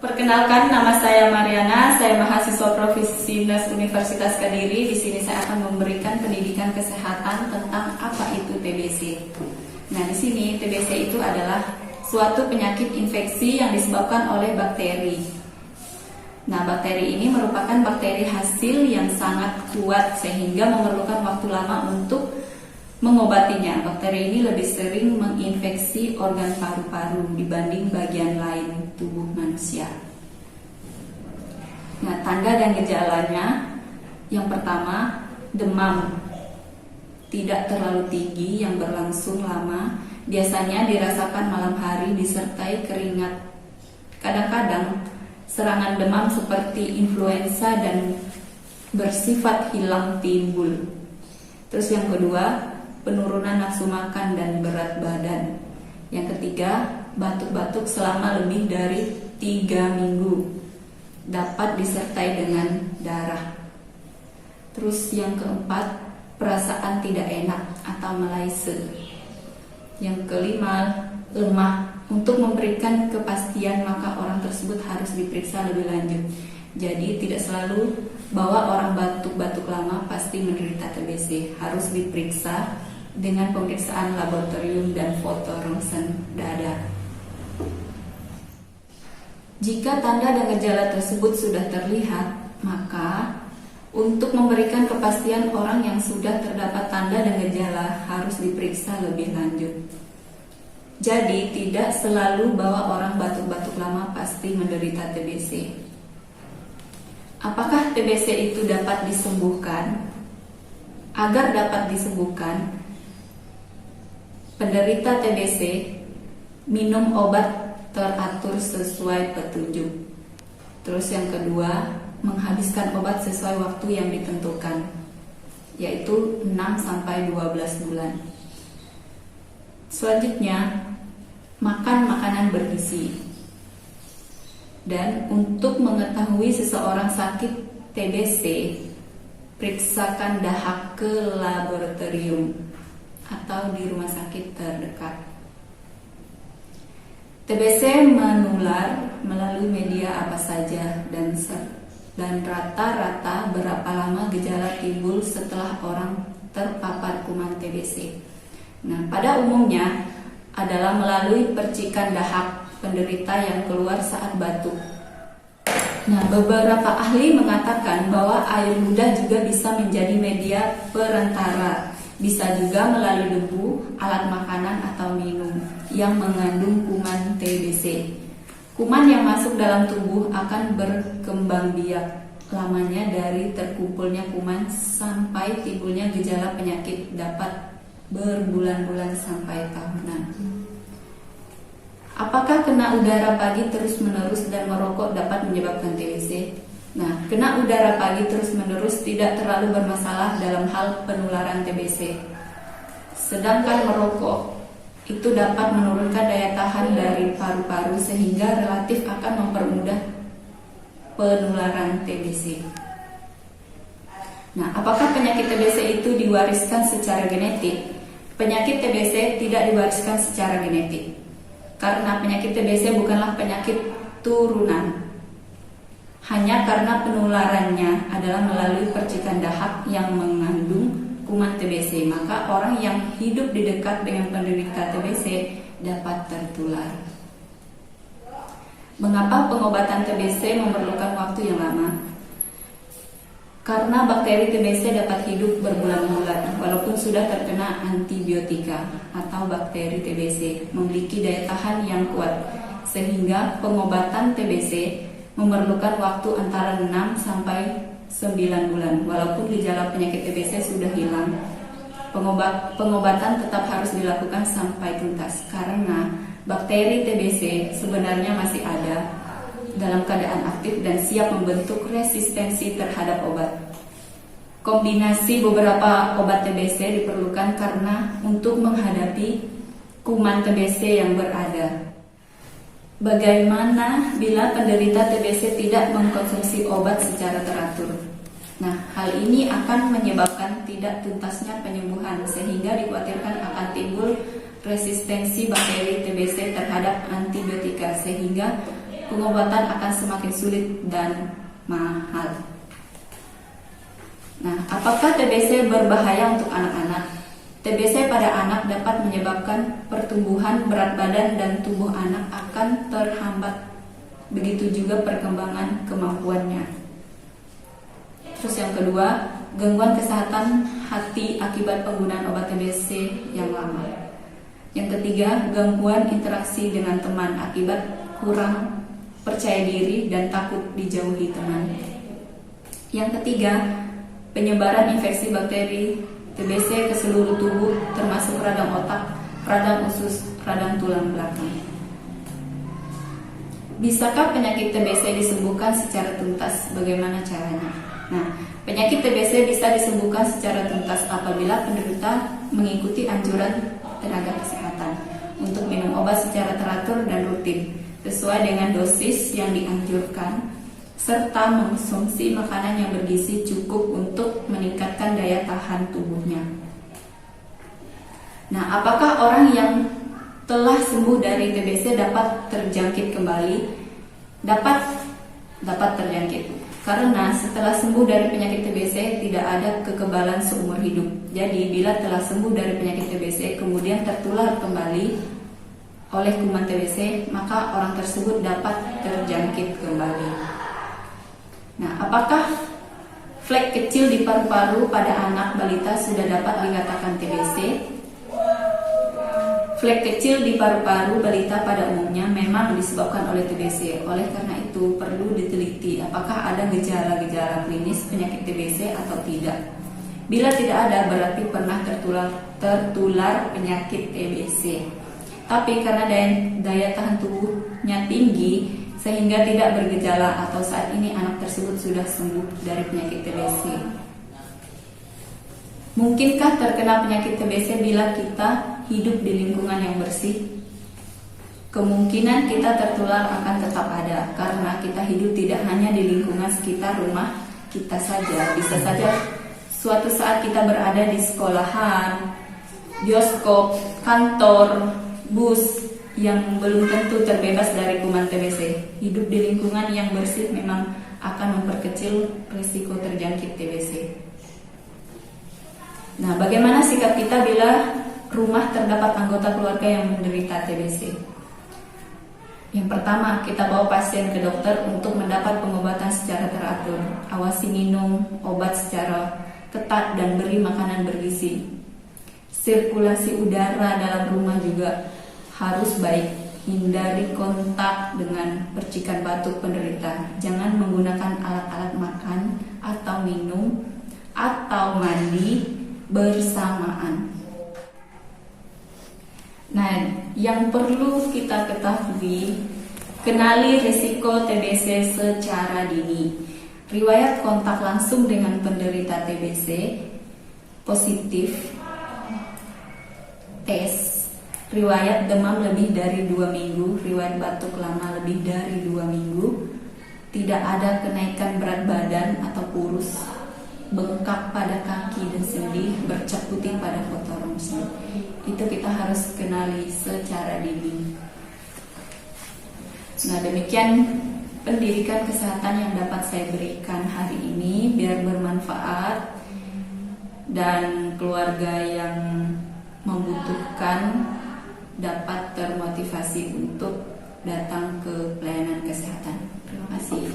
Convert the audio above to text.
Perkenalkan, nama saya Mariana, saya mahasiswa Profesi Dinas Universitas Kediri. Di sini saya akan memberikan pendidikan kesehatan tentang apa itu TBC. Nah, di sini TBC itu adalah suatu penyakit infeksi yang disebabkan oleh bakteri. Nah, bakteri ini merupakan bakteri hasil yang sangat kuat sehingga memerlukan waktu lama untuk mengobatinya. Bakteri ini lebih sering menginfeksi organ paru-paru dibanding bagian lain tubuh manusia. Nah, tanda dan gejalanya, yang pertama, demam tidak terlalu tinggi yang berlangsung lama, biasanya dirasakan malam hari disertai keringat. Kadang-kadang serangan demam seperti influenza dan bersifat hilang timbul. Terus yang kedua, penurunan nafsu makan dan berat badan. Yang ketiga, batuk-batuk selama lebih dari 3 minggu, dapat disertai dengan darah. Terus yang keempat, perasaan tidak enak atau malaise. Yang kelima, lemah. Untuk memberikan kepastian, maka orang tersebut harus diperiksa lebih lanjut. Jadi tidak selalu bahwa orang batuk-batuk lama pasti menderita TBC. Harus diperiksa dengan pemeriksaan laboratorium dan foto ronsen dada. Jika tanda dan gejala tersebut sudah terlihat, maka untuk memberikan kepastian orang yang sudah terdapat tanda dan gejala harus diperiksa lebih lanjut. Jadi tidak selalu bahwa orang batuk-batuk lama pasti menderita TBC. Apakah TBC itu dapat disembuhkan? Agar dapat disembuhkan, penderita TBC minum obat teratur sesuai petunjuk. Terus yang kedua, menghabiskan obat sesuai waktu yang ditentukan, yaitu 6-12 bulan. Selanjutnya, makan makanan bergizi. Dan untuk mengetahui seseorang sakit TBC, periksakan dahak ke laboratorium atau di rumah sakit terdekat. TBC menular melalui media apa saja dan rata-rata berapa lama gejala timbul setelah orang terpapar kuman TBC. Nah, pada umumnya adalah melalui percikan dahak penderita yang keluar saat batuk. Nah, beberapa ahli mengatakan bahwa air ludah juga bisa menjadi media perantara. Bisa juga melalui debu, alat makanan atau minum yang mengandung kuman TBC. Kuman yang masuk dalam tubuh akan berkembang biak lamanya dari terkumpulnya kuman sampai timbulnya gejala penyakit dapat berbulan-bulan sampai tahunan. Apakah kena udara pagi terus-menerus dan merokok dapat menyebabkan TBC? Nah, kena udara pagi terus-menerus tidak terlalu bermasalah dalam hal penularan TBC. Sedangkan merokok itu dapat menurunkan daya tahan dari paru-paru sehingga relatif akan mempermudah penularan TBC. Nah, apakah penyakit TBC itu diwariskan secara genetik? Penyakit TBC tidak diwariskan secara genetik. Karena penyakit TBC bukanlah penyakit turunan. Hanya karena penularannya adalah melalui percikan dahak yang mengandung kuman TBC, maka orang yang hidup di dekat dengan penderita TBC dapat tertular. Mengapa pengobatan TBC memerlukan waktu yang lama? Karena bakteri TBC dapat hidup berbulan-bulan walaupun sudah terkena antibiotika, atau bakteri TBC memiliki daya tahan yang kuat sehingga pengobatan TBC memerlukan waktu antara 6-9 bulan. Walaupun gejala penyakit TBC sudah hilang, pengobatan tetap harus dilakukan sampai tuntas karena bakteri TBC sebenarnya masih ada dalam keadaan aktif dan siap membentuk resistensi terhadap obat. Kombinasi beberapa obat TBC diperlukan karena untuk menghadapi kuman TBC yang berada. Bagaimana bila penderita TBC tidak mengkonsumsi obat secara teratur? Nah, hal ini akan menyebabkan tidak tuntasnya penyembuhan sehingga dikhawatirkan akan timbul resistensi bakteri TBC terhadap antibiotika sehingga pengobatan akan semakin sulit dan mahal. Nah, apakah TBC berbahaya untuk anak-anak? TBC pada anak dapat menyebabkan pertumbuhan berat badan dan tubuh anak akan terhambat. Begitu juga perkembangan kemampuannya. Terus yang kedua, gangguan kesehatan hati akibat penggunaan obat TBC yang lama. Yang ketiga, gangguan interaksi dengan teman akibat kurang percaya diri dan takut dijauhi teman. Yang ketiga, penyebaran infeksi bakteri TBC ke seluruh tubuh termasuk radang otak, radang usus, radang tulang belakang. Bisakah penyakit TBC disembuhkan secara tuntas? Bagaimana caranya? Nah, penyakit TBC bisa disembuhkan secara tuntas apabila penderita mengikuti anjuran tenaga kesehatan untuk minum obat secara teratur dan rutin sesuai dengan dosis yang dianjurkan, serta mengonsumsi makanan yang bergizi cukup untuk meningkatkan daya tahan tubuhnya. Nah, apakah orang yang telah sembuh dari TBC dapat terjangkit kembali? Dapat terjangkit. Karena setelah sembuh dari penyakit TBC tidak ada kekebalan seumur hidup. Jadi bila telah sembuh dari penyakit TBC kemudian tertular kembali oleh kuman TBC, maka orang tersebut dapat terjangkit kembali. Nah, apakah flek kecil di paru-paru pada anak balita sudah dapat dikatakan TBC? Flek kecil di paru-paru balita pada umumnya memang disebabkan oleh TBC. Oleh karena itu perlu diteliti apakah ada gejala-gejala klinis penyakit TBC atau tidak. Bila tidak ada, berarti pernah tertular penyakit TBC. Tapi karena daya tahan tubuhnya tinggi sehingga tidak bergejala atau saat ini anak tersebut sudah sembuh dari penyakit TBC. Mungkinkah terkena penyakit TBC bila kita hidup di lingkungan yang bersih? Kemungkinan kita tertular akan tetap ada karena kita hidup tidak hanya di lingkungan sekitar rumah kita saja. Bisa saja suatu saat kita berada di sekolahan, bioskop, kantor, bus yang belum tentu terbebas dari kuman TBC. Hidup di lingkungan yang bersih memang akan memperkecil risiko terjangkit TBC. Nah, bagaimana sikap kita bila rumah terdapat anggota keluarga yang menderita TBC? Yang pertama, kita bawa pasien ke dokter untuk mendapat pengobatan secara teratur. Awasi minum obat secara ketat dan beri makanan bergizi. Sirkulasi udara dalam rumah juga harus baik. Hindari kontak dengan percikan batuk penderita. Jangan menggunakan alat-alat makan atau minum atau mandi bersamaan. Nah, yang perlu kita ketahui, kenali risiko TBC secara dini. Riwayat kontak langsung dengan penderita TBC positif, tes, riwayat demam lebih dari 2 minggu, riwayat batuk lama lebih dari 2 minggu, tidak ada kenaikan berat badan atau kurus, bengkak pada kaki dan sendi, bercak putih pada foto ronsen. Itu kita harus kenali secara dini. Nah, demikian pendidikan kesehatan yang dapat saya berikan hari ini biar bermanfaat dan keluarga yang membutuhkan dapat termotivasi untuk datang ke pelayanan kesehatan. Terima kasih.